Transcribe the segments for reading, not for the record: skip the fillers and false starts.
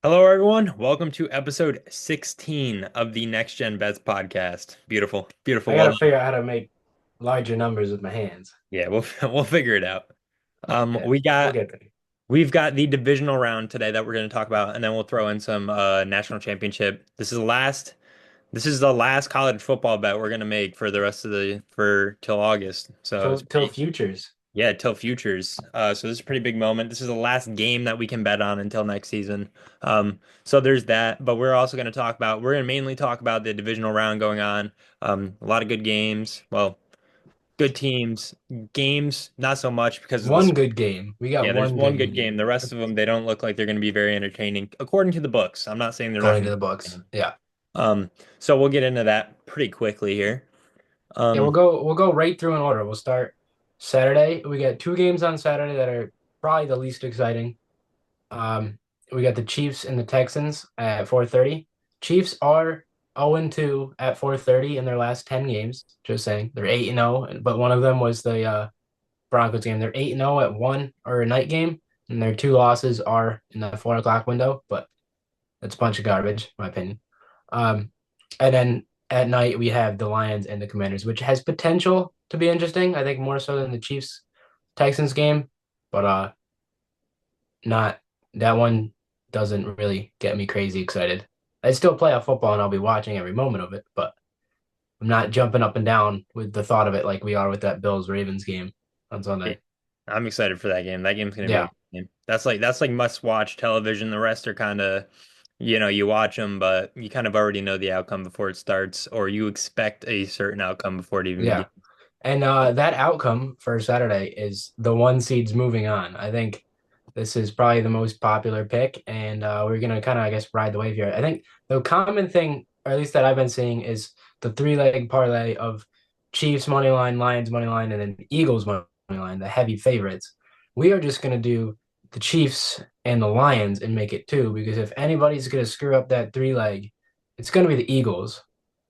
Hello, everyone. Welcome to episode 16 of the Next Gen Bets podcast. Beautiful, beautiful. I Well gotta done. figure out how to make larger numbers with my hands. Yeah, we'll we'll figure it out. Um, Yeah, we we'll got get there. we've got the divisional round today that we're going to talk about, and then we'll throw in some national championship. This is the last college football bet we're going to make for the rest of the for till August. So it's Till pretty, futures. yeah, till futures. So this is a pretty big moment. This is the last game that we can bet on until next season. So there's that. But we're going to mainly talk about the divisional round going on. A lot of good games. Well, good teams. Games, not so much because of One good game. We got yeah, there's one one good good game game. The rest of them, they don't look like they're going to be very entertaining, according to the books. I'm not saying they're not according going to to the be books. entertaining. Yeah. So we'll get into that pretty quickly here. Yeah, we'll Um, go right through in order. We'll start Saturday. We got two games on Saturday that are probably the least exciting. Um, we got the Chiefs and the Texans at 4:30. Chiefs are 0-2 at 4:30 in their last 10 games. Just saying. They're 8-0, but one of them was the Broncos game. They're 8-0 at one or a night game, and their two losses are in the 4 o'clock window, but that's a bunch of garbage, in my opinion. Um, and then at night we have the Lions and the Commanders, which has potential to be interesting. I think more so than the Chiefs Texans game, but not that one doesn't really get me crazy excited. It's still playoff football and I'll be watching every moment of it, but I'm not jumping up and down with the thought of it like we are with that Bills Ravens game on Yeah, Sunday. I'm excited for that game. That game's gonna be a Yeah. good game. That's like must watch television. The rest are kind of, you watch them, but you kind of already know the outcome before it starts, or you expect a certain outcome before it even Yeah. begins. And that outcome for Saturday is the one seeds moving on. I think this is probably the most popular pick, and we're gonna kind of, I guess, ride the wave here. I think the common thing, or at least that I've been seeing, is the three-leg parlay of Chiefs money line, Lions money line, and then Eagles money line, the heavy favorites. We are just gonna do the Chiefs and the Lions and make it two, because if anybody's gonna screw up that three-leg, it's gonna be the Eagles.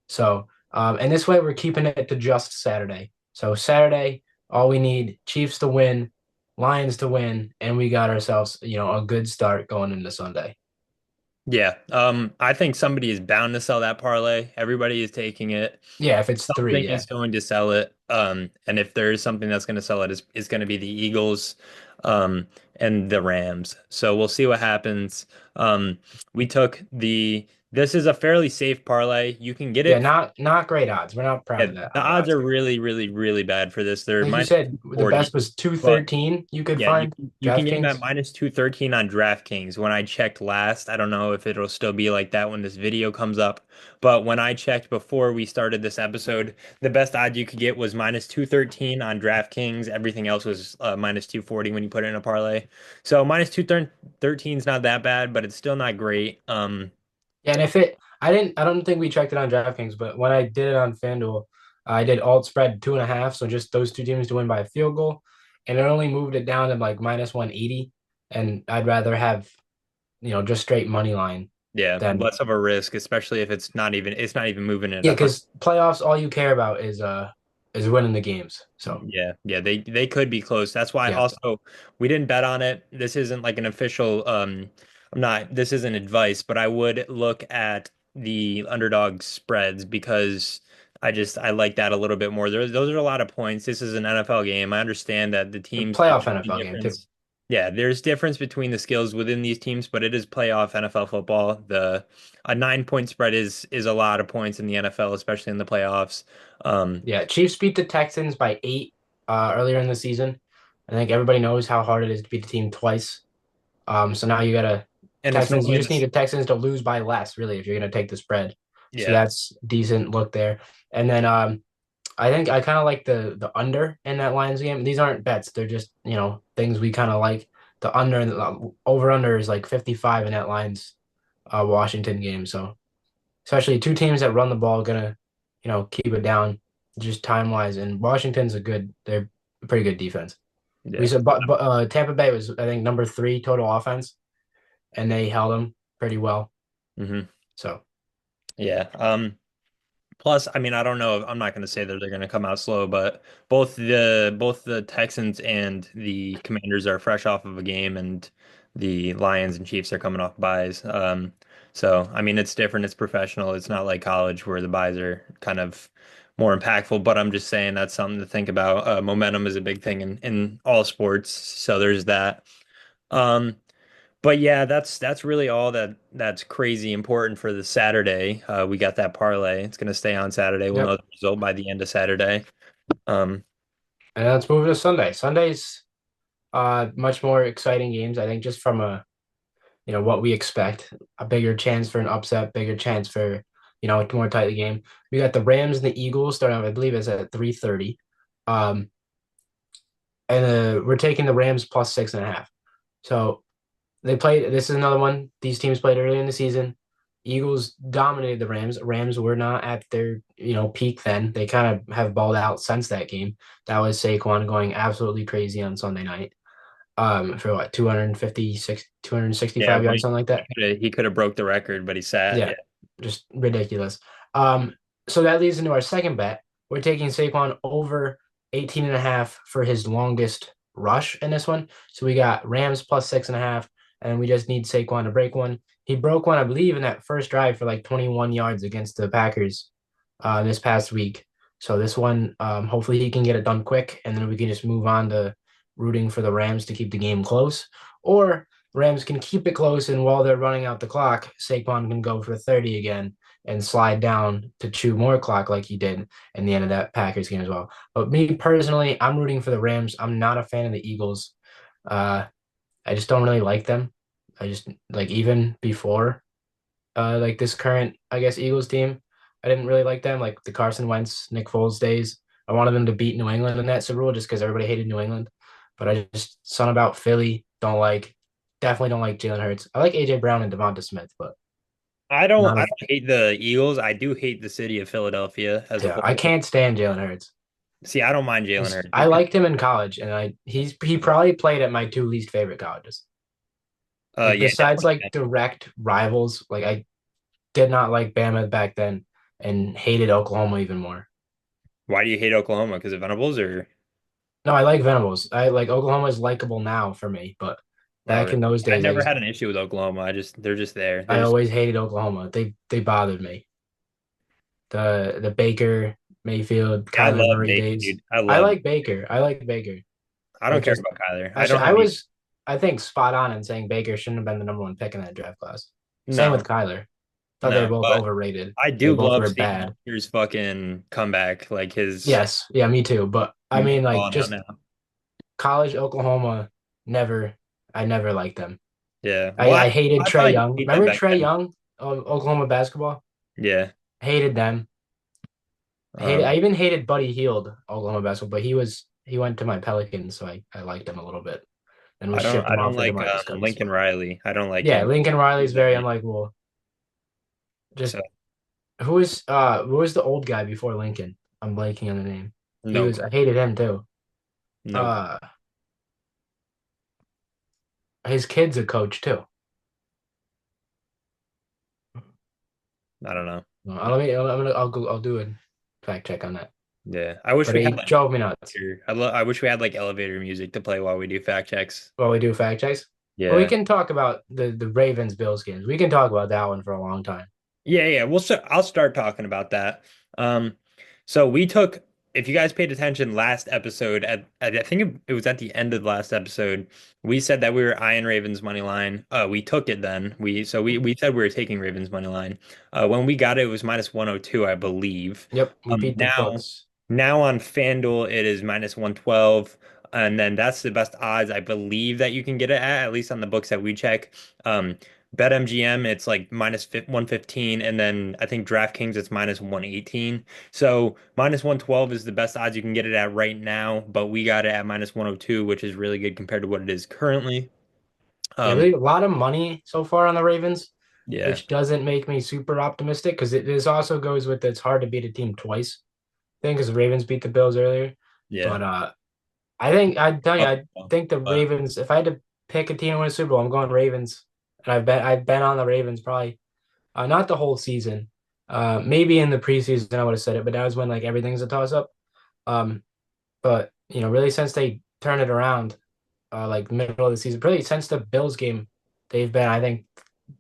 So, and this way we're keeping it to just Saturday. So Saturday, all we need Chiefs to win, Lions to win, and we got ourselves, a good start going into Sunday. Yeah, I think somebody is bound to sell that parlay. Everybody is taking it. Yeah, if it's three, Something yeah. is going to sell it. And if there is something that's going to sell it, is going to be the Eagles, um, and the Rams. So we'll see what happens. Um, we took this is a fairly safe parlay. You can get Yeah, it. not great odds. We're not Yeah, proud of that the on the odds odds are here. really, really, really bad for this. I They're think you minus said the 40, best was but 213 you could yeah, you find can you can get them at DraftKings. minus 213 on DraftKings. When I checked last, I don't know if it'll still be like that when this video comes up, but when I checked before we started this episode, the best odds you could get was minus 213 on DraftKings. Everything else was minus 240 when you put it in a parlay. So minus 213 is not that bad, but it's still not great. Yeah, and I don't think we checked it on DraftKings, but when I did it on FanDuel, I did alt spread 2.5, so just those two teams to win by a field goal, and it only moved it down to like minus 180, and I'd rather have, just straight money line Yeah, than less of a risk, especially if it's not even moving it yeah, 100. because playoffs all you care about is winning the games. So Yeah, yeah, they could be close. That's why yeah, also we didn't bet on it. This isn't like an official this isn't advice, but I would look at the underdog spreads because I like that a little bit more. Those are a lot of points. This is an NFL game. I understand that the a teams playoff there's a NFL game too. difference. Yeah, there's difference between the skills within these teams, but it is playoff NFL football. The A 9 point spread is a lot of points in the NFL, especially in the playoffs. Um, Yeah, Chiefs beat the Texans by 8 earlier in the season. I think everybody knows how hard it is to beat the team twice. So now you gotta and it's Texans. You normally just need this. the Texans to lose by less, really, if you're gonna take the spread. So Yeah. that's decent look there. And then I think I kind of like the under in that Lions game. These aren't bets; they're just things we kind of like. The under and the over under is like 55 in that Lions Washington game. So especially two teams that run the ball gonna keep it down just time wise. And Washington's they're a pretty good defense. We Yeah. said, but Tampa Bay was I think number three total offense and they held them pretty well. Hmm. So Yeah. Plus, I mean, I don't know. I'm not going to say that they're going to come out slow, but both the Texans and the Commanders are fresh off of a game, and the Lions and Chiefs are coming off buys. So I mean, it's different. It's professional. It's not like college where the buys are kind of more impactful. But I'm just saying that's something to think about. Momentum is a big thing in all sports. So there's that. Um, but yeah, that's really all that's crazy important for the Saturday. We got that parlay. It's gonna stay on Saturday. We'll Yep. know the result by the end of Saturday. Um, And let's move to Sunday. Sunday's much more exciting games, I think, just from a what we expect. A bigger chance for an upset, bigger chance for, a more tightly game. We got the Rams and the Eagles starting off, I believe it's at 3:30. Um, and we're taking the Rams plus 6.5. So they played. This is another one. These teams played early in the season. Eagles dominated the Rams. Rams were not at their peak then. They kind of have balled out since that game. That was Saquon going absolutely crazy on Sunday night. For what 256, yeah, 265 well, yards, something like that. he could have broke the record, but he sat. Yeah, Yeah. just ridiculous. So that leads into our second bet. We're taking Saquon over 18.5 for his longest rush in this one. So we got Rams plus 6.5, and we just need Saquon to break one. He broke one, I believe, in that first drive for like 21 yards against the Packers this past week. So this one, hopefully he can get it done quick, and then we can just move on to rooting for the Rams to keep the game close. Or Rams can keep it close, and while they're running out the clock, Saquon can go for 30 again and slide down to chew more clock like he did in the end of that Packers game as well. But me personally, I'm rooting for the Rams. I'm not a fan of the Eagles. Uh, I just don't really like them. I just like even before like this current, I guess, Eagles team, I didn't really like them. Like the Carson Wentz, Nick Foles days. I wanted them to beat New England in that Super Bowl just because everybody hated New England. But I just something about Philly don't like. Definitely don't like Jalen Hurts. I like AJ Brown and Devonta Smith, but not I a don't hate the Eagles. I do hate the city of Philadelphia as a yeah. I whole. can't stand Jalen Hurts. See, I don't mind Jalen Hurts. I liked him in college, and he probably played at my two least favorite colleges. Like Yeah, besides definitely. like direct rivals, like I did not like Bama back then and hated Oklahoma even more. Why do you hate Oklahoma? Because of Venables or No, I like Venables. I like Oklahoma is likable now for me, but oh, back really? in those I days, never had an issue with Oklahoma. They're just there. They're I just always hated Oklahoma. They bothered me. The Baker Mayfield I Kyler love Murray Baker, days. dude. I love. I like Baker. I don't Like care just about Kyler. I actually, don't I have was I think spot on in saying Baker shouldn't have been the number one pick in that draft class. Same with no, Kyler. Thought they were no. both But overrated. I They do both love were seeing bad. Baker's fucking comeback. Like his Yes, yeah, me too. But I he's mean, like balling out just now. college Oklahoma, never. I never liked them. Yeah. Well, I hated I Trey thought you Young. hate them Remember back Trey then. Young of Oklahoma basketball? Yeah. Hated them. Hated. I Um, even hated Buddy Hield Oklahoma basketball, but he went to my Pelicans, so I liked him a little bit. And we shipped I him don't off for like DeMarcus Cousins. Lincoln Riley. I don't like Yeah, him. Lincoln Riley's He's very a- unlikable. Just So who was the old guy before Lincoln? I'm blanking on the name. no, I hated him too. no. Uh his kid's a coach too. I don't know. I'll do a fact check on that. Yeah. I wish But we he had like drove me nuts. here. I wish we had like elevator music to play while we do fact checks. While we do fact checks. Well, we Yeah. can talk about the Ravens Bills games. We can talk about that one for a long time. Yeah. I'll start talking about that. Um, so we took, if you guys paid attention last episode, I think it was at the end of the last episode, we said that we were eyeing Ravens money line. We took it then. We said we were taking Ravens money line. When we got it, it was minus 102, I believe. Yep, we Um, beat the now books. now on FanDuel, it is minus 112. And then that's the best odds I believe that you can get it at least on the books that we check. Um, BetMGM, it's like minus 115, and then I think DraftKings it's minus 118. So minus 112 is the best odds you can get it at right now, but we got it at minus 102, which is really good compared to what it is currently. Yeah, Um, really a lot of money so far on the Ravens, yeah, which doesn't make me super optimistic because this also goes with it's hard to beat a team twice thing because the Ravens beat the Bills earlier. yeah. But I think I'd tell you, But, I think the but Ravens, if I had to pick a team to win a Super Bowl, I'm going Ravens. And I've been on the Ravens probably not the whole season. Maybe in the preseason I would have said it, but that was when like everything's a toss up. Um, but really since they turned it around, like middle of the season. Pretty since the Bills game, they've been, I think,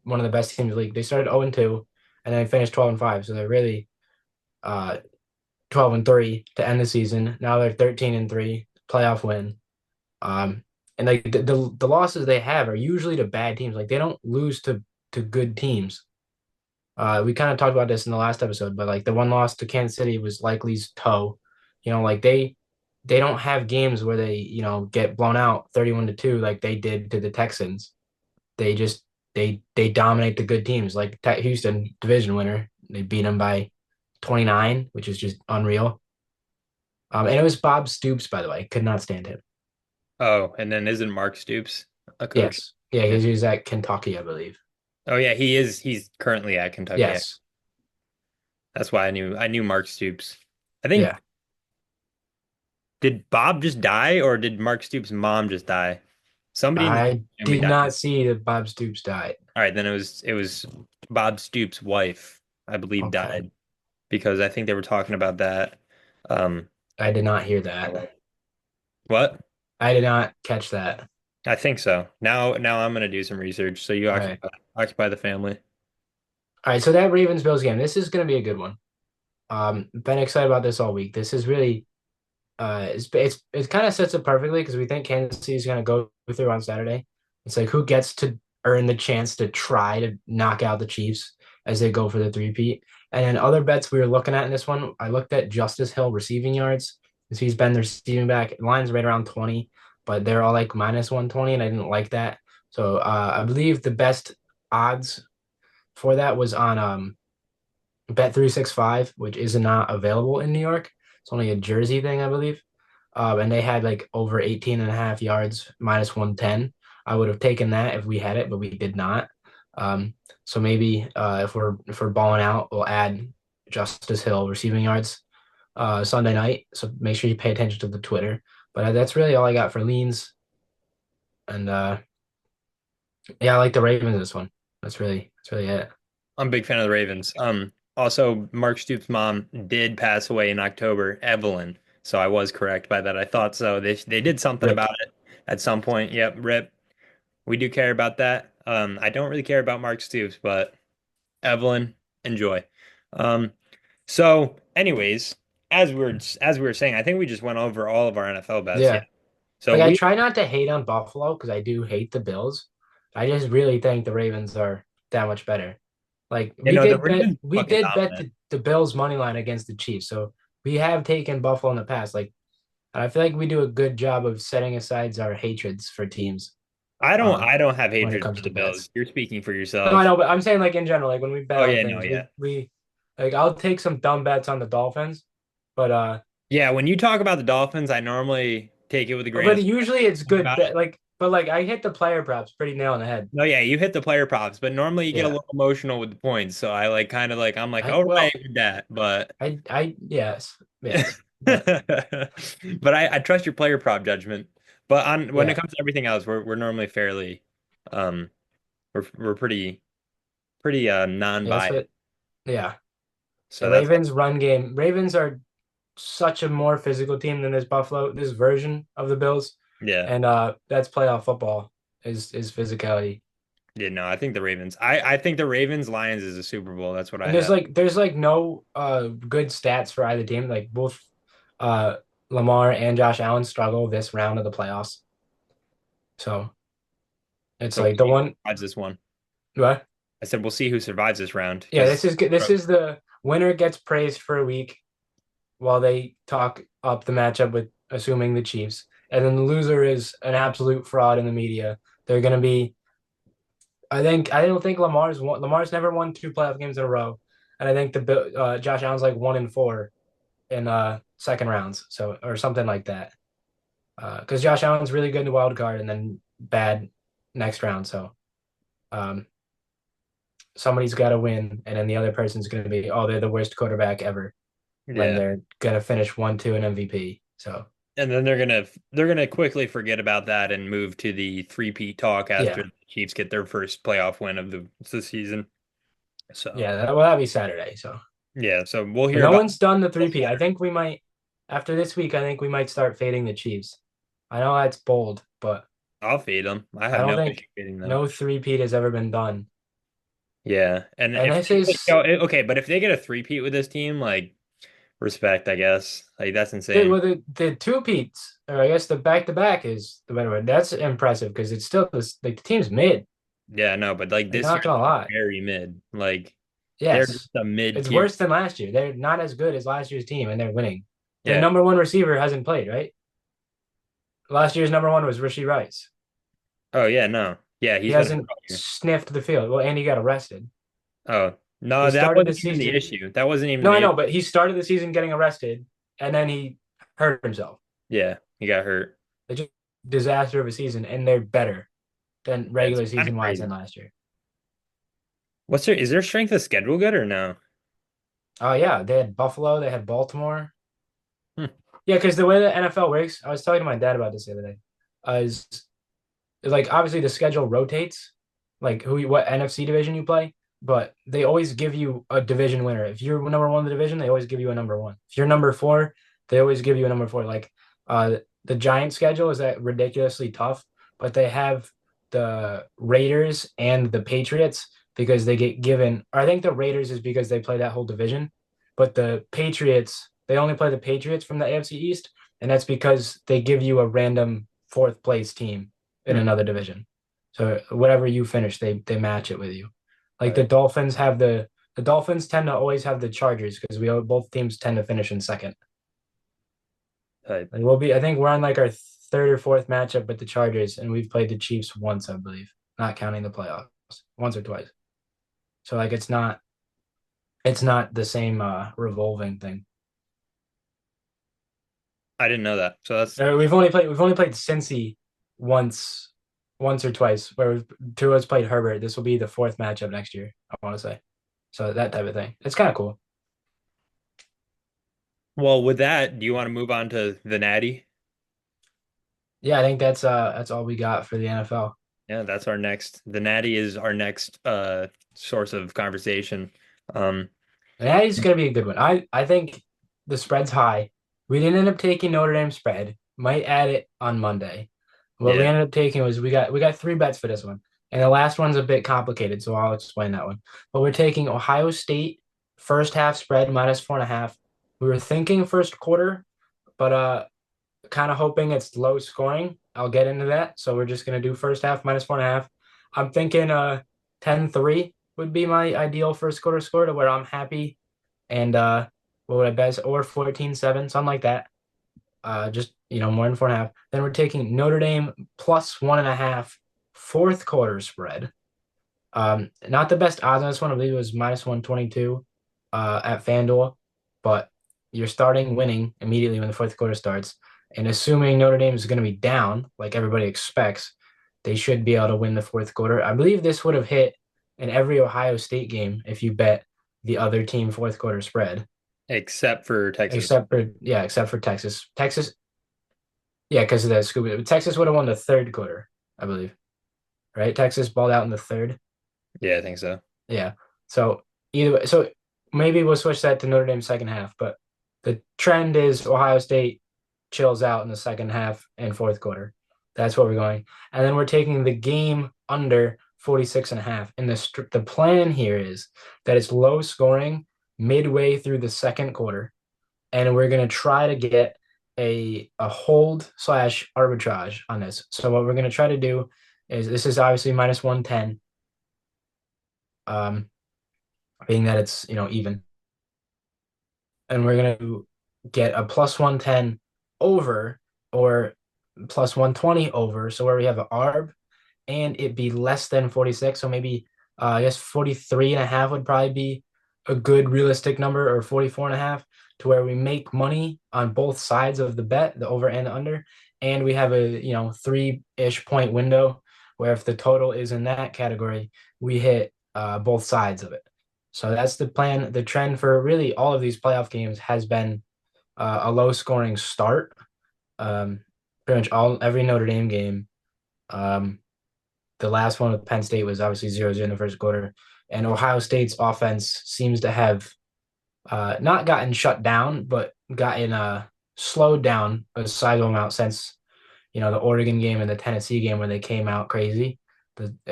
one of the best teams in the league. They started 0-2 and then finished 12-5. So they're really 12-3 to end the season. Now they're 13-3, playoff win. And like the losses they have are usually to bad teams. Like they don't lose to good teams. We kind of talked about this in the last episode, but like the one loss to Kansas City was Likely's toe. Like they don't have games where they, get blown out 31-2 like they did to the Texans. They just they dominate the good teams like Houston division winner. They beat them by 29, which is just unreal. And it was Bob Stoops, by the way. Could not stand him. Oh, and then isn't Mark Stoops a coach? Yes. Yeah, Yeah. he was at Kentucky, I believe. Oh yeah, he is. He's currently at Kentucky. Yes. That's why I knew Mark Stoops. I Yeah. think did Bob just die or did Mark Stoops' mom just die? Somebody in the I family did died. not see that Bob Stoops died. All right, then it was Bob Stoops' wife, I believe, Okay. died because I think they were talking about that. Um, I did not hear that. what? I did not catch that. I think so. Now I'm gonna do some research. So you All right. occupy the family. All right. So that Ravens Bills game, this is going to be a good one. Been excited about this all week. This is really it kind of sets it perfectly because we think Kansas City is going to go through on Saturday. It's like who gets to earn the chance to try to knock out the Chiefs as they go for the three-peat. And then other bets we were looking at in this one, I looked at Justice Hill receiving yards because he's been the receiving back. Line's right around 20, but they're all like minus 120, and I didn't like that. So I believe the best odds for that was on Bet365, which is not available in New York. It's only a Jersey thing, I believe. And they had like over 18 and a half yards, minus 110. I would have taken that if we had it, but we did not. So maybe if we're balling out, we'll add Justice Hill receiving yards Sunday night. So make sure you pay attention to the Twitter. But that's really all I got for leans. And yeah, I like the Ravens this one. That's really it. I'm a big fan of the Ravens. Also, Mark Stoops' mom did pass away in October, Evelyn. So I was correct by that. I thought so. They did something Rip. about it at some point. Yep, rip. We do care about that. I don't really care about Mark Stoops, but Evelyn, enjoy. Um, so anyways, as we were saying, I think we just went over all of our NFL bets. Yeah. Yeah. So Like I we, try not to hate on Buffalo because I do hate the Bills. I just really think the Ravens are that much better. Like we the did bet Ravens we fucking did bet dominant. the Bills money line against the Chiefs. So we have taken Buffalo in the past. Like I feel like we do a good job of setting aside our hatreds for teams I don't um I don't have when it hatred comes for to the Bills. bets. You're speaking for No, I yourself. know, but I'm saying like in general, like when we bet Oh on yeah, no, things, yeah. we like I'll take some dumb bets on the Dolphins, but Yeah, when you talk about the Dolphins, I normally take it with a grain but of usually it's salt good about bet it. like but like I hit the player props pretty nail on the head. No, yeah, you hit the player props, but normally you get a Yeah. little emotional with the points. So I like kind of like I'm like, I all right well with that, but I yes, yes. But but I trust your player prop judgment. But on when it yeah, comes to everything else, we're normally fairly um we're pretty yeah, that's non-biased. what yeah. So The that's Ravens run game. Ravens are such a more physical team than this version of the Bills. yeah. And that's playoff football is physicality. Yeah, no, I think the Ravens. I think the Ravens Lions is a Super Bowl. That's what I And have. there's like no good stats for either team. Like both uh Lamar and Josh Allen struggle this round of the playoffs. So it's So we'll like the see who one survives this one. what? I said we'll see who survives this round Yeah, because this is good. This is the winner gets praised for a week while they talk up the matchup with assuming the Chiefs. And then the loser is an absolute fraud in the media. They're going to be. I don't think Lamar's never won two playoff games in a row, and I think Josh Allen's like 1-4 in second rounds, so or something like that. Because Josh Allen's really good in the wild card and then bad next round. So um, somebody's got to win, and then the other person's going to be they're the worst quarterback ever when yeah. they're going to finish 1-2 in MVP. So And then they're gonna quickly forget about that and move to the three-peat talk after yeah. the Chiefs get their first playoff win of the season. So Yeah, that'll be Saturday. So, yeah, so we'll but hear no about one's done the it three-peat. I Saturday. think we might, after this week, I think we might start fading the Chiefs. I know that's bold, but I'll fade them. I I have don't no issue think fading them. no three-peat has ever been done. Yeah, and And if this they is okay, but if they get a three-peat with this team, like respect, I guess. Like that's the insane. well the two-peats, or I guess the back-to-back is the better word. That's impressive because it's still this like the team's mid. Yeah, no, but like Like this not year gonna they're lie. very mid. Like they're Yes, just a it's mid-tier. worse than last year. They're not as good as last year's team, and they're winning. Their Yeah. number one receiver hasn't played, right? Last year's number one was Rishi Rice. Oh yeah, no. Yeah, He he's been hurt hasn't all year. sniffed the field. Well, and he got arrested. Oh He no, that started the wasn't even the season. issue. That wasn't even No, I the know, issue. but he started the season getting arrested, and then he hurt himself. Yeah, he got hurt. It's just a disaster of a season, and they're better than That's regular kind season of wise than crazy. last year. Is their strength of schedule good or no? Oh yeah, they had Buffalo, they had Baltimore. Hmm. Yeah, because the way the NFL works, I was talking to my dad about this the other day. Is like obviously the schedule rotates, like what NFC division you play, but they always give you a division winner. If you're number one in the division, they always give you a number one. If you're number four, they always give you a number four. Like the Giant schedule is that ridiculously tough, but they have the Raiders and the Patriots because they get given. Or I think the Raiders is because they play that whole division, but the Patriots they only play the Patriots from the AFC East, and that's because they give you a random fourth place team in Hmm. another division. So whatever you finish, they match it with you. Like Right. the Dolphins tend to always have the Chargers because we both teams tend to finish in second. Right. Like I think we're on like our third or fourth matchup with the Chargers, and we've played the Chiefs once, I believe, not counting the playoffs, once or twice. So like it's not the same revolving thing. I didn't know that. So that's We've only played Cincy once once or twice where Tua's played Herbert. This will be the fourth matchup next year, I want to say. So that type of thing. It's kind of cool. well, with that, do you want to move on to the Natty? Yeah, I think that's all we got for the NFL. Yeah, that's our next. The Natty is our next source of conversation. Um, And that is going to be a good one. I think the spread's high. We didn't end up taking Notre Dame spread. Might add it on Monday. What we yeah, ended up taking was we got three bets for this one. And the last one's a bit complicated, so I'll explain that one. But we're taking Ohio State first half spread -4.5. We were thinking first quarter, but kind of hoping it's low scoring. I'll get into that. So we're just gonna do first half -4.5. I'm thinking 10-3 would be my ideal first quarter score to where I'm happy. And what would I bet? Or 14-7, something like that. Just more than 4.5. Then we're taking Notre Dame +1.5 fourth quarter spread. Not the best odds on this one. I believe it was -122 at FanDuel, but you're starting winning immediately when the fourth quarter starts. And assuming Notre Dame is going to be down, like everybody expects, they should be able to win the fourth quarter. I believe this would have hit in every Ohio State game if you bet the other team fourth quarter spread, except for Texas. except for Texas. Texas, yeah, because of that Scooby. Texas would have won the third quarter, I believe. Right? Texas balled out in the third. Yeah, I think so. Yeah. So either way, so maybe we'll switch that to Notre Dame second half, but the trend is Ohio State chills out in the second half and fourth quarter. That's what we're going. And then we're taking the game under 46.5. And the plan here is that it's low scoring midway through the second quarter. And we're going to try to get a hold slash arbitrage on this. So what we're going to try to do is this is obviously -110. Um, being that it's even, and we're gonna get a +110 over or +120 over. So where we have an arb and it be less than 46. So maybe I guess 43.5 would probably be a good realistic number, or 44.5, to where we make money on both sides of the bet, the over and the under. And we have a 3-ish point window where if the total is in that category, we hit both sides of it. So that's the plan. The trend for really all of these playoff games has been a low scoring start. Um, Pretty much every Notre Dame game. Um, the last one with Penn State was obviously 0-0 in the first quarter. And Ohio State's offense seems to have not gotten shut down, but gotten slowed down a sizable amount since, the Oregon game and the Tennessee game where they came out crazy.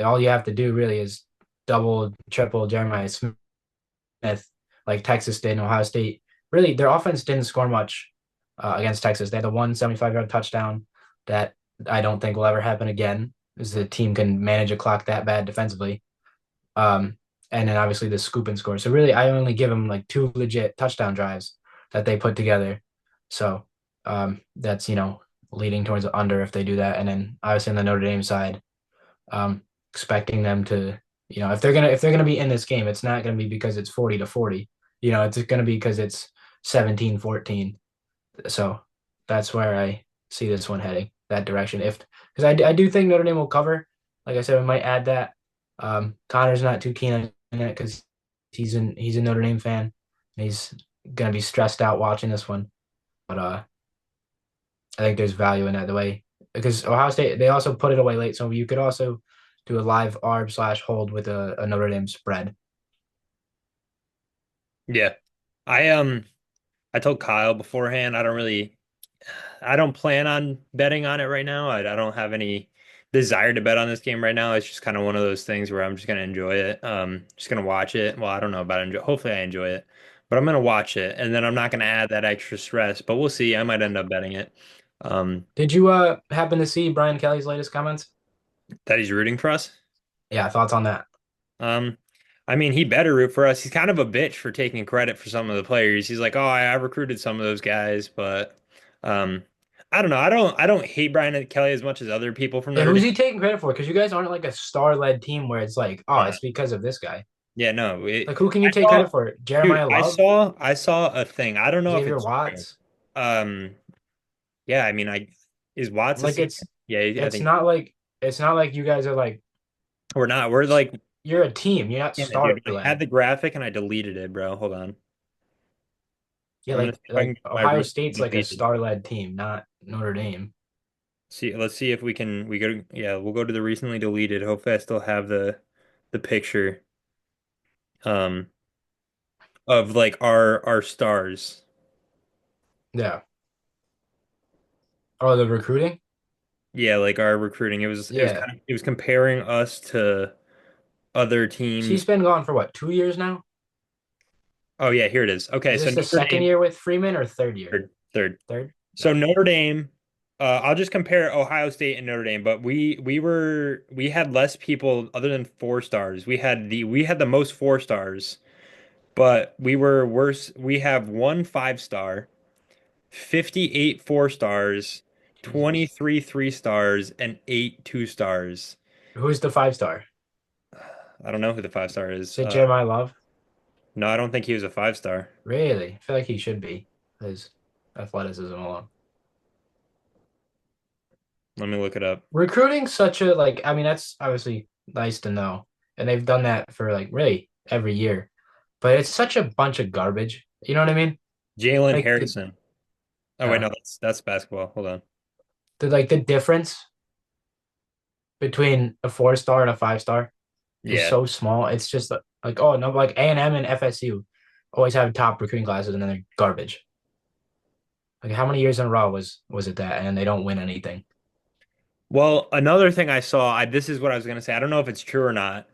All you have to do really is double, triple Jeremiah Smith, like Texas did and Ohio State. Really, their offense didn't score much against Texas. They had the 175-yard touchdown that I don't think will ever happen again, is the team can manage a clock that bad defensively. Um, and then obviously the scoop and score. So really, I only give them like two legit touchdown drives that they put together. So that's leading towards the under if they do that. And then obviously on the Notre Dame side, expecting them to, if they're gonna be in this game, it's not gonna be because it's 40-40. It's gonna be because it's 17-14. So that's where I see this one heading that direction. If because I do think Notre Dame will cover. Like I said, we might add that. Connor's not too keen on it because he's a Notre Dame fan. And he's gonna be stressed out watching this one. But I think there's value in that the way because Ohio State they also put it away late, so you could also do a live arb/hold with a Notre Dame spread. Yeah. I told Kyle beforehand, I don't plan on betting on it right now. I don't have any desire to bet on this game right now. It's just kind of one of those things where I'm just gonna enjoy it. Just gonna watch it. Well, I don't know about enjoy. Hopefully I enjoy it, but I'm gonna watch it, and then I'm not gonna add that extra stress. But we'll see. I might end up betting it. Did you happen to see Brian Kelly's latest comments? That he's rooting for us. Yeah, thoughts on that? Um, I mean, he better root for us. He's kind of a bitch for taking credit for some of the players. He's like, "Oh, I recruited some of those guys," but um, I don't know. I don't hate Brian Kelly as much as other people from Yeah, Notre who's Dame. he taking credit for? Because you guys aren't like a star-led team where it's like, oh, Uh, it's because of this guy. yeah, no. Like, who can you I take saw, credit for? dude. Jeremiah I Love, saw, I saw a thing. I don't know if Xavier it's true. Watts. Um, yeah. I mean, I is Watts a Like, senior? Yeah, I it's think not like it's not like you guys are like we're not. We're like, you're a team. You're not damn it, dude. I had star-led. the graphic and I deleted it, bro. Hold on. Yeah, I'm gonna see like if I can like get my Ohio recently State's like a deleted. star-led team, not Notre Dame. See, let's see if we can. We go. Yeah, we'll go to the recently deleted. Hopefully, I still have the picture um of like our stars. Yeah. Oh, the recruiting? Yeah, like our recruiting. Yeah. It was comparing us to other She's teams. been gone for what, 2 years now? Oh yeah, here it is. Okay, Is so this the Notre second Dame year with Freeman or third year? third. Third? So Okay. Notre Dame. I'll just compare Ohio State and Notre Dame, but we had less people other than four stars. We had the most four stars, but we were worse. We have one five star. 58 four stars, Jesus. 23 three stars, and eight two stars. Who's the 5-star? I don't know who the five star is. Is it Jeremiah Love? No, I don't think he was a five star. Really? I feel like he should be. His athleticism alone. Let me look it up. Recruiting such a like, I mean, that's obviously nice to know. And they've done that for like really every year. But it's such a bunch of garbage. You know what I mean? Jalen Like Harrison. Oh wait, uh, no, that's basketball. Hold on. the difference between a 4-star and a 5-star is Yeah. so small. It's just like oh no, like A&M and FSU always have top recruiting classes and then they're garbage. Like how many years in a row was it that and they don't win anything? Well, another thing I saw, this is what I was gonna say. I don't know if it's true or not.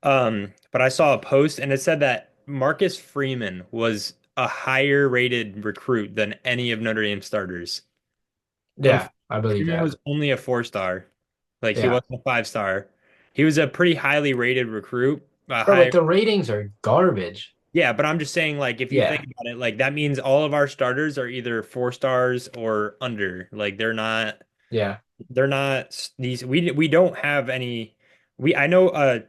But I saw a post and it said that Marcus Freeman was a higher rated recruit than any of Notre Dame starters. When Yeah, I believe Freeman that. was only a four star. Like he Yeah. wasn't a five star. He was a pretty highly rated recruit. Bro, but High, the ratings are garbage. yeah, but I'm just saying, like, if you think Yeah. about it, like that means all of our starters are either four stars or under. Like Yeah. they're not these. We don't have any. I know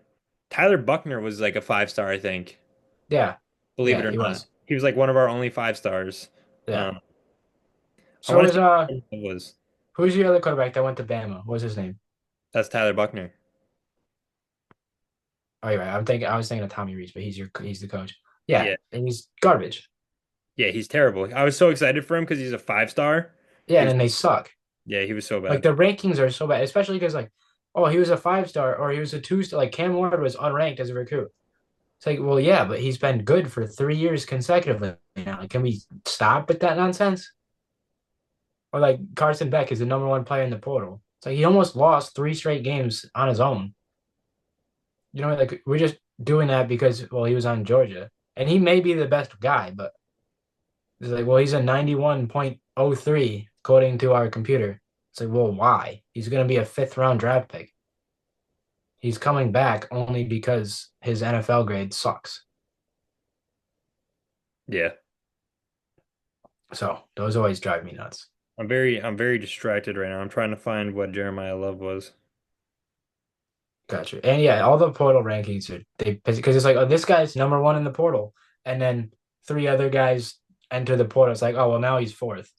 Tyler Buckner was like a five star, I think. Yeah. Believe it Yeah, or he not, was. he was like one of our only five stars. Yeah. Um, I So want is to say it was who's your other quarterback that went to Bama? What's his name? that's Tyler Buckner. Oh, you're right. I was thinking of Tommy Rees, but he's the coach. Yeah, Yeah, and he's garbage. yeah, he's terrible. I was so excited for him because he's a five star. Yeah, He and was then they suck. Yeah, he was so Like bad. the rankings are so bad, especially because like, oh, he was a 5-star or he was a 2-star. Like Cam Ward was unranked as a recruit. It's like, well, yeah, but he's been good for 3 years consecutively. Like, can we stop with that nonsense? Or like Carson Beck is the number one player in the portal. It's like he almost lost 3 straight games on his own. You know, like we're just doing that because well, he was on Georgia. And he may be the best guy, but it's like, well, he's a 91.03 according to our computer. It's like, well, why? He's gonna be a fifth round draft pick. He's coming back only because his NFL grade sucks. Yeah. So those always drive me nuts. I'm very distracted right now. I'm trying to find what Jeremiah Love was. Gotcha. And yeah, all the portal rankings are they because it's like, oh, this guy's number one in the portal, and then 3 other guys enter the portal. It's like, oh well, now he's fourth.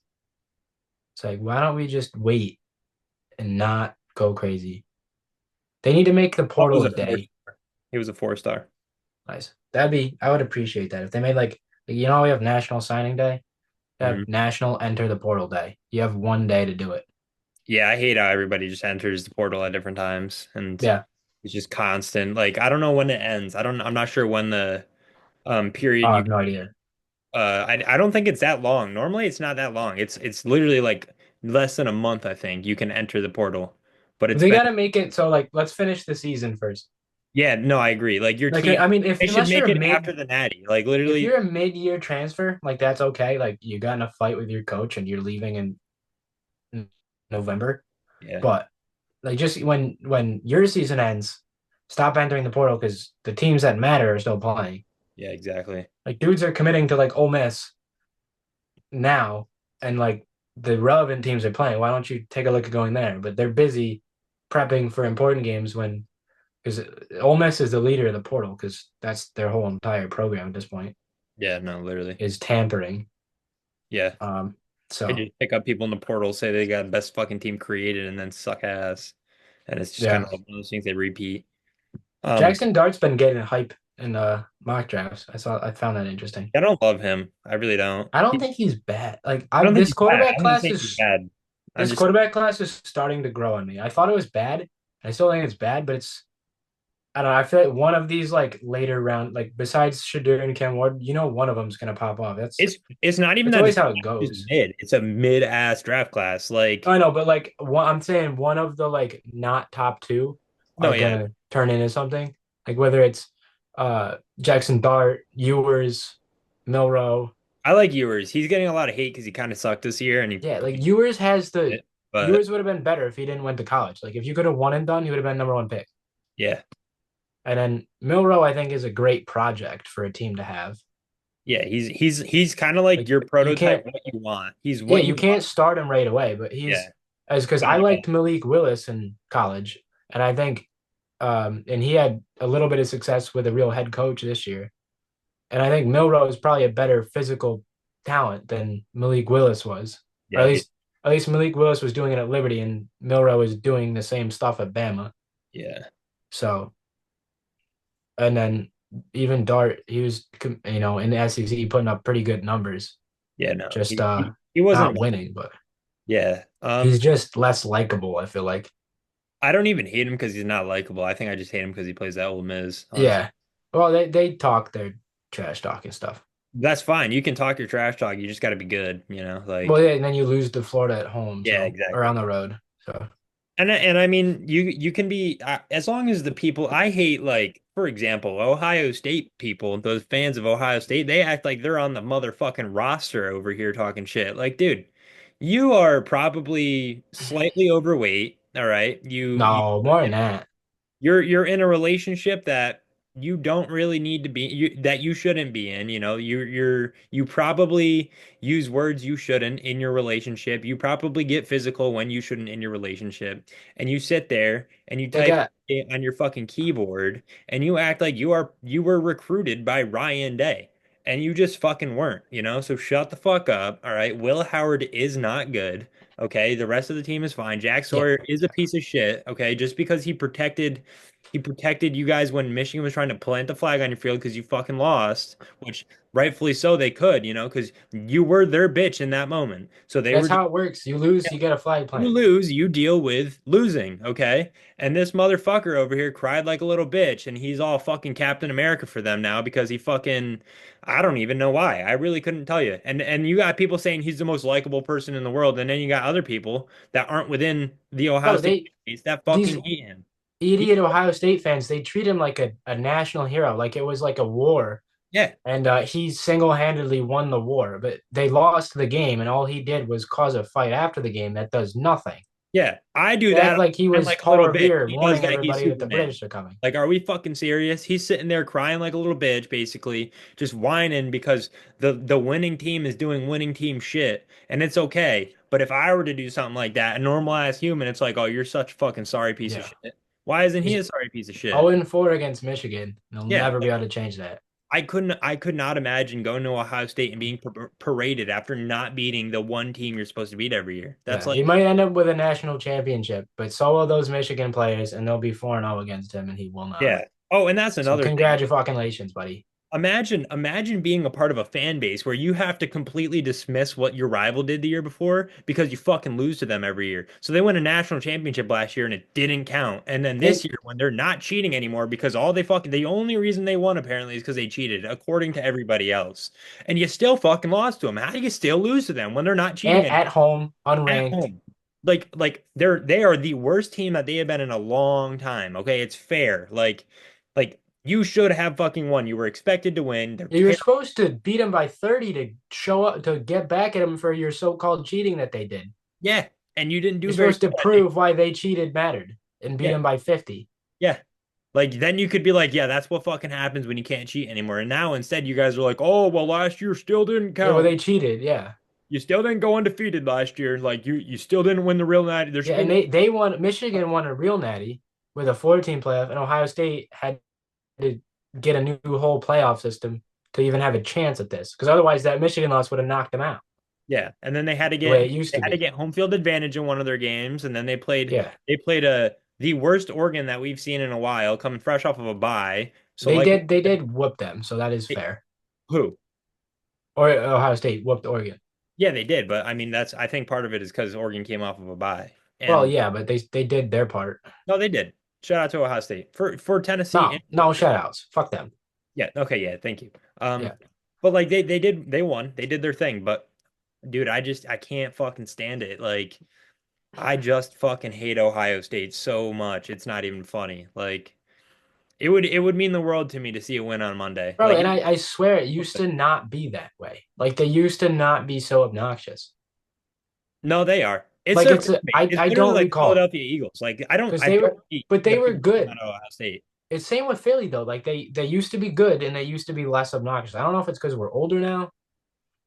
It's like, why don't we just wait and not go crazy? They need to make the Love portal was a a four. day. He was a 4 star. Nice. I would appreciate that if they made like, you know, we have National Signing Day, you have Mhm. National Enter the Portal Day. You have one day to do it. Yeah, I hate how everybody just enters the portal at different times and Yeah. it's just constant. Like I don't know when it ends. I'm not sure when the Oh, period I you have no idea. I don't think it's that long. Normally it's not that long. It's literally like less than a month, I think. You can enter the portal. But it's They been got to make it so like let's finish the season first. yeah, no, I agree. Like your Like team I mean, if they should unless you're make a it after mid the Natty. Like if literally you're a mid-year transfer, like that's okay. Like you got in a fight with your coach and you're leaving in November. yeah. But like just when your season ends, stop entering the portal because the teams that matter are still playing. Yeah, exactly. Like dudes are committing to like Ole Miss now, and like the relevant teams are playing. Why don't you take a look at going there? But they're busy prepping for important games when because Ole Miss is the leader of the portal because that's their whole entire program at this point Yeah, no, literally. is tampering. Yeah. Um, They so just pick up people in the portal, say they got the best fucking team created, and then suck ass. And it's just kind yeah, of like one of those things they repeat. Um, Jackson Dart's been getting hype in mock drafts. I found that interesting. I don't love him. I really don't. I don't think he's bad. Like I I don't think this he's bad. quarterback I don't class think he's is bad. I'm this just quarterback class is starting to grow on me. I thought it was bad. I still think it's bad, but it's I don't know. I feel like one of these like later round, like besides Shadur and Cam Ward, you know, one of them's gonna pop off. it's not even That's that always it's how it goes. mid. It's a mid ass draft class. Like I know, but like I'm saying one of the like not top two no, are yeah. gonna turn into something. Like whether it's Jackson Dart, Ewers, Milrow. I like Ewers. He's getting a lot of hate because he kind of sucked this year and he Yeah, like Ewers has the it. But Ewers would have been better if he didn't went to college. Like if you could have won and done, he would have been number one pick. yeah. And then Milrow, I think, is a great project for a team to have. Yeah, he's kind of like Like your you prototype can't, what you want. He's yeah, what you you want. can't start him right away, but Yeah. he's as because But I yeah. liked Malik Willis in college, and I think, and he had a little bit of success with a real head coach this year, and I think Milrow is probably a better physical talent than Malik Willis was, or Yeah, at least Malik Willis was doing it at Liberty, and Milrow is doing the same stuff at Bama. yeah. So, and then even Dart, he was, you know, in the SEC putting up pretty good numbers, Yeah, no. just He wasn't not winning, but yeah. he's just less likable, I feel like. I don't even hate him because he's not likable. I think I just hate him because he plays that Ole Miss, honestly. Yeah. Well, they talk their trash talk and stuff. That's fine. You can talk your trash talk. You just got to be good, you know? Well, Like, yeah, and then you lose to Florida at home, yeah, so or exactly. on the road. So And I mean, you can be as long as the people I hate, like for example, Ohio State people, those fans of Ohio State, they act like they're on the motherfucking roster over here talking shit. Like, dude, you are probably slightly overweight. All right, no, more than that. you're in a relationship that you don't really need to be that you shouldn't be in, you know. You probably use words you shouldn't in your relationship. You probably get physical when you shouldn't in your relationship. And you sit there and you They type got it on your fucking keyboard and you act like you were recruited by Ryan Day. And you just fucking weren't, you know? So shut the fuck up. All right. Will Howard is not good. Okay, the rest of the team is fine. Jack yeah, Sawyer is a piece of shit. Okay, just because he protected you guys when Michigan was trying to plant the flag on your field because you fucking lost, which rightfully so they could, you know, because you were their bitch in that moment. So they that's were just how it works. You lose, you get a flag you plant. lose, you deal with losing, okay? And this motherfucker over here cried like a little bitch, and he's all fucking Captain America for them now because he fucking I don't even know why. I really couldn't tell you. And you got people saying he's the most likable person in the world, and then you got other people that aren't within the Ohio Bro, State they base that these fucking hate him. He, idiot Ohio State fans, they treat him like a national hero, like it was like a war. yeah, And he single-handedly won the war, but they lost the game, and all he did was cause a fight after the game that does nothing. yeah, I do They that act all like he the time was like a little Paul bitch. Revere He does warning that, he's everybody that the Superman. British are coming. Like, are we fucking serious? He's sitting there crying like a little bitch, basically, just whining because the winning team is doing winning team shit, and it's okay. But if I were to do something like that, a normal ass human, it's like, oh, you're such a fucking sorry piece of Yeah. shit. Why isn't he He's a sorry piece of shit? 0-4 against Michigan. They'll Yeah, never be like able to change that. I could not imagine going to Ohio State and being paraded after not beating the one team you're supposed to beat every year. That's Yeah, he like, might end up with a national championship, but so will those Michigan players, and they'll be 4-0 against him, and he will not. yeah. Oh, and that's So another thing. congratulations, buddy. Imagine being a part of a fan base where you have to completely dismiss what your rival did the year before because you fucking lose to them every year. So they won a national championship last year and it didn't count. And then this It year when they're not cheating anymore because the only reason they won apparently is because they cheated, according to everybody else. And you still fucking lost to them. How do you still lose to them when they're not cheating at home, at unranked. home? They are the worst team that they have been in a long time. Okay, it's fair. Like you should have fucking won. You were expected to win. They're You were terrible. supposed to beat him by 30 to show up to get back at him for your so-called cheating that they did. Yeah, and you didn't do You're very supposed to good, I think. prove why they cheated mattered and beat Yeah, him by 50. yeah. Like then you could be like, yeah, that's what fucking happens when you can't cheat anymore. And now instead you guys are like, oh, well, last year still didn't Yeah, well, count. they cheated. Yeah. You still didn't go undefeated last year. Like you still didn't win the real night. There should Yeah, be and no. they won. Michigan won a real natty with a 14 playoff, and Ohio State had to get a new whole playoff system to even have a chance at this. Because otherwise, that Michigan loss would have knocked them out Yeah, and then the way it used to be. home field advantage in one of their games, and then Yeah, they played the worst Oregon that we've seen in a while, coming fresh off of a bye. So they like did. They did whoop them, so that is fair. who? Or Ohio State whooped Oregon. Yeah, they did, but I mean that's I think part of it is because Oregon came off of a bye. Well, And yeah, but they did their part. no, they did. Shout out to Ohio State for Tennessee No, and no Georgia. shutouts. Fuck them. Yeah, okay, yeah, thank you. Yeah. But like they won. They did their thing, but dude, I can't fucking stand it. Like I just fucking hate Ohio State so much. It's not even funny. Like it would mean the world to me to see a win on Monday. Bro, Like and I swear it used to not be that way. Like they used to not be so obnoxious. no, they are. It's Like their fan base. It's I literally don't like recall Philadelphia Eagles. Like because I they don't were, hate but they the were people from good. Ohio State. It's same with Philly though. Like they used to be good and they used to be less obnoxious. I don't know if it's because we're older now,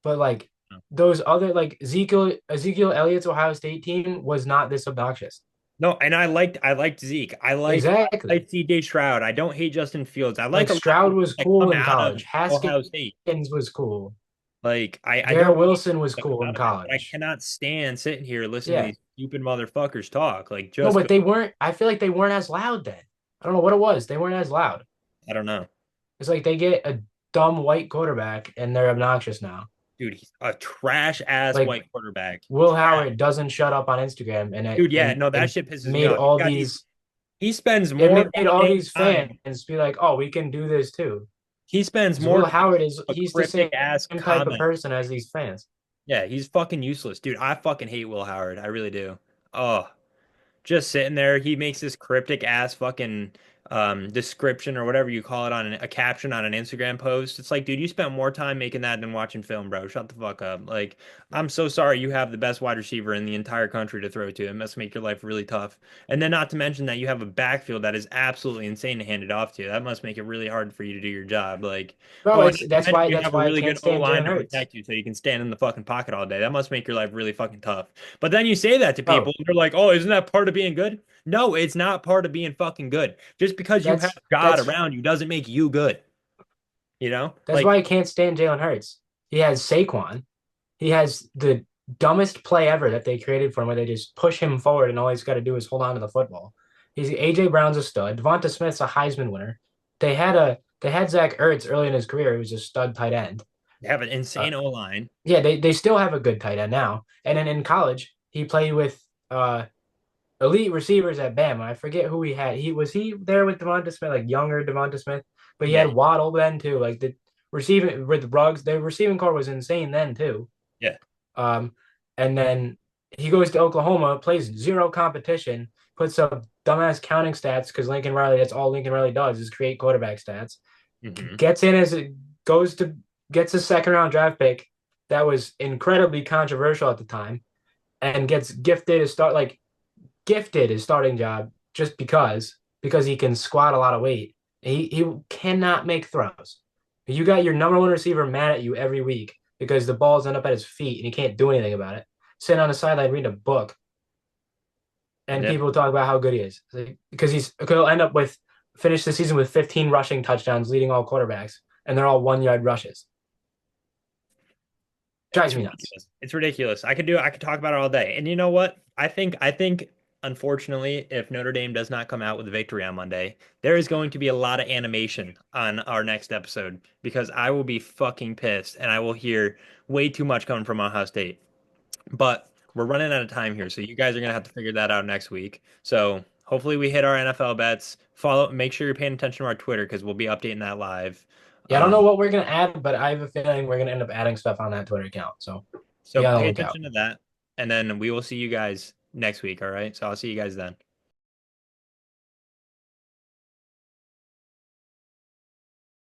but like those other like Ezekiel Elliott's Ohio State team was not this obnoxious. No, and I liked Zeke. I Exactly. like CJ Stroud. I don't hate Justin Fields. I Like like a lot of Stroud the was guys that cool come in out of college. Haskins Ohio State. was cool. Like I Garrett don't hate Wilson was that cool come in out of it, but I college. cannot stand sitting here listening to Yeah. these stupid motherfuckers talk. Like No, just but go, they weren't. I feel like they weren't as loud then. I don't know what it was. They weren't as loud. I don't know. It's like they get a dumb white quarterback and they're obnoxious now. Dude, he's a trash ass Like white quarterback. Will Trash. Howard doesn't shut up on Instagram, and Dude, yeah, no, that shit pisses me made off. He's all got these he spends it more made all goddamn these time. fans be like, "Oh, we can do this too." He spends Because more Will time Howard is on a he's the cryptic ass same type of comment. person as these fans. Yeah, he's fucking useless. Dude, I fucking hate Will Howard. I really do. Oh, just sitting there. He makes this cryptic ass fucking description or whatever you call it on a caption on an Instagram post. It's like, dude, you spent more time making that than watching film, bro. Shut the fuck up. Like, I'm so sorry you have the best wide receiver in the entire country to throw to. It must make your life really tough. And then not to mention that you have a backfield that is absolutely insane to hand it off to. That must make it really hard for you to do your job. Like, Bro, oh, and it's not to mention you that's have a why I really can't good O stand line Jalen to Hurts. protect you so you can stand in the fucking pocket all day. That must make your life really fucking tough. But then you say that to people, Bro, and they're like, "Oh, isn't that part of being good?" No, it's not part of being fucking good. Just because you have God that's around you doesn't make you good. You know? that's Like, why I can't stand Jalen Hurts. He has Saquon. He has the dumbest play ever that they created for him, where they just push him forward and all he's got to do is hold on to the football. He's AJ Brown's a stud. Devonta Smith's a Heisman winner. They had Zach Ertz early in his career. He was a stud tight end. you have an Uh, insane O line. yeah, they still have a good tight end now. And then in college, he played with elite receivers at Bama. I forget who he had. He there with Devonta Smith, like younger Devonta Smith, but he Yeah, had Waddle then too. Like the receiving with Ruggs, the receiving core was insane then too. yeah. Um, and then He goes to Oklahoma, plays zero competition, puts up dumbass counting stats because Lincoln Riley, that's all Lincoln Riley does is create quarterback stats. Hmm. Gets in as it goes to gets a second round draft pick that was incredibly controversial at the time and gets gifted his starting job just because he can squat a lot of weight. He cannot make throws. You got your number one receiver mad at you every week because the balls end up at his feet and he can't do anything about it. Sitting on the sideline reading a book, and Yeah. people talk about how good he is because he'll end up with finish the season with 15 rushing touchdowns, leading all quarterbacks, and they're all 1 yard rushes. Drives It's me nuts. ridiculous. It's ridiculous. I could talk about it all day. And you know what? I think unfortunately, if Notre Dame does not come out with a victory on Monday, there is going to be a lot of animation on our next episode because I will be fucking pissed and I will hear way too much coming from Ohio State. But we're running out of time here, so you guys are gonna have to figure that out next week. So hopefully we hit our NFL bets. Make sure you're paying attention to our Twitter because we'll be updating that live. Yeah, I don't know Um, what we're gonna add, but I have a feeling we're gonna end up adding stuff on that Twitter account. So so be on the pay lookout. attention to that, and then we will see you guys next week. All right. So I'll see you guys then.